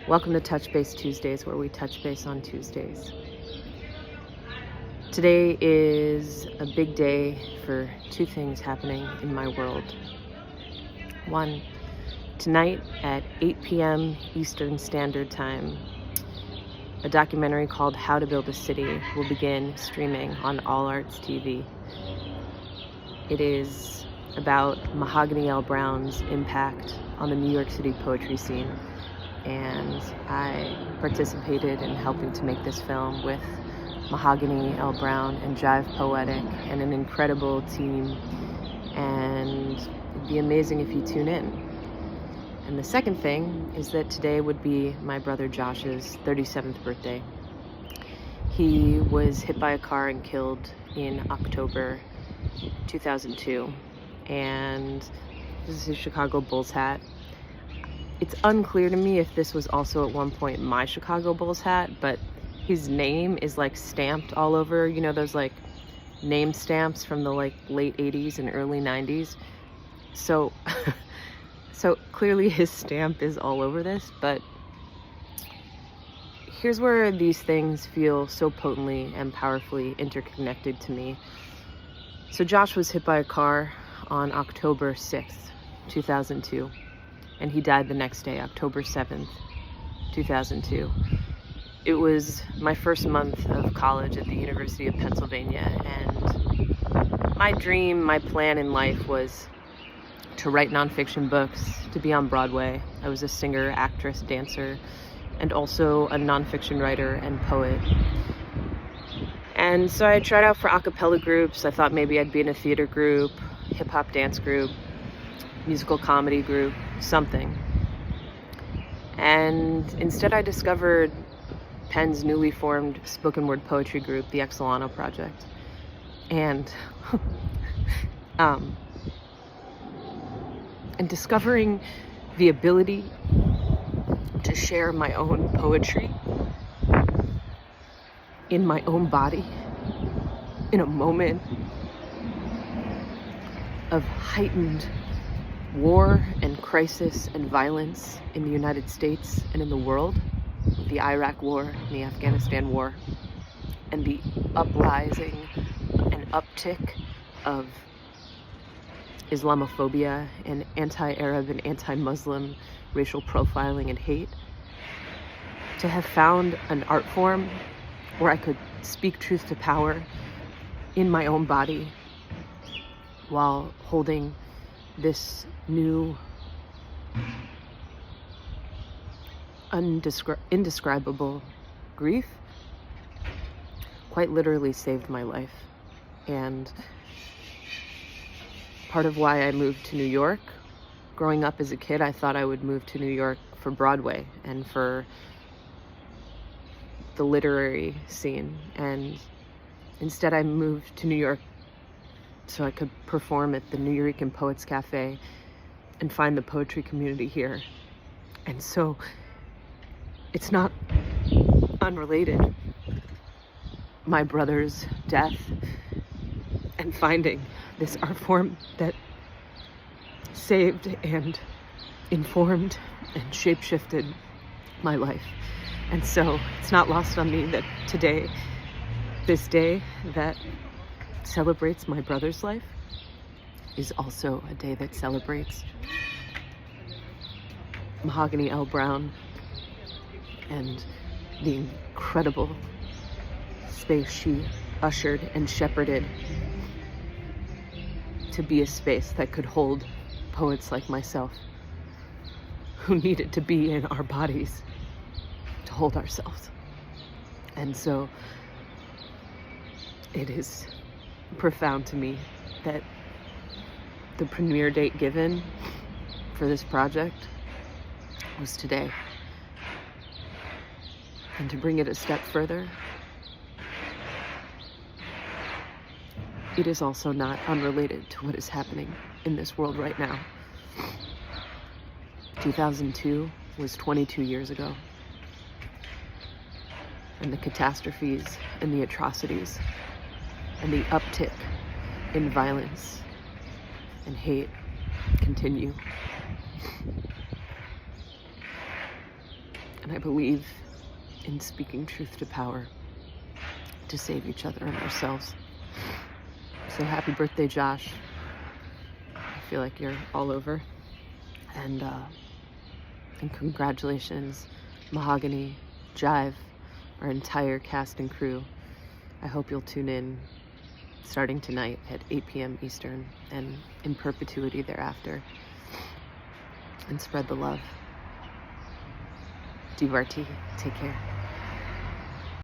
Welcome to Touch Base Tuesdays, where we touch base on Tuesdays. Today is a big day for two things happening in my world. One, tonight at 8 p.m. Eastern Standard Time, a documentary called How to Build a City will begin streaming on All Arts TV. It is about Mahogany L. Browne's impact on the New York City poetry scene, and I participated in helping to make this film with Mahogany L. Browne and Jive Poetic and an incredible team, and it'd be amazing if you tune in. And the second thing is that today would be my brother Josh's 37th birthday. He was hit by a car and killed in October 2002, and this is his Chicago Bulls hat. It's unclear to me if this was also at one point my Chicago Bulls hat, but his name is like stamped all over, you know, those like name stamps from the like late 80s and early 90s. So clearly his stamp is all over this, but here's where these things feel so potently and powerfully interconnected to me. So Josh was hit by a car on October 6th, 2002. And he died the next day, October 7th, 2002. It was my first month of college at the University of Pennsylvania, and my dream, my plan in life was to write nonfiction books, to be on Broadway. I was a singer, actress, dancer, and also a nonfiction writer and poet. And so I tried out for a cappella groups. I thought maybe I'd be in a theater group, hip-hop dance group, musical comedy group, something. And instead I discovered Penn's newly formed spoken word poetry group, the Exolano Project. And and discovering the ability to share my own poetry in my own body in a moment of heightened war and crisis and violence in the United States and in the world, the Iraq War and the Afghanistan War, and the uprising and uptick of Islamophobia and anti-Arab and anti-Muslim racial profiling and hate, to have found an art form where I could speak truth to power in my own body while holding this new, indescribable grief, quite literally saved my life. And part of why I moved to New York, growing up as a kid, I thought I would move to New York for Broadway and for the literary scene. And instead I moved to New York so I could perform at the New York Poets Cafe and find the poetry community here. And so it's not unrelated. My brother's death and finding this art form that saved and informed and shapeshifted my life. And so it's not lost on me that today, this day that celebrates my brother's life, is also a day that celebrates Mahogany L. Browne and the incredible space she ushered and shepherded to be a space that could hold poets like myself, who needed to be in our bodies to hold ourselves. And so it is profound to me that the premiere date given for this project was today. And to bring it a step further, it is also not unrelated to what is happening in this world right now. 2002 was 22 years ago. And the catastrophes and the atrocities and the uptick in violence and hate continue. And I believe in speaking truth to power to save each other and ourselves. So happy birthday, Josh. I feel like you're all over. And congratulations, Mahogany, Jive, our entire cast and crew. I hope you'll tune in starting tonight at 8 p.m. Eastern and in perpetuity thereafter. And spread the love. DBRT, take care.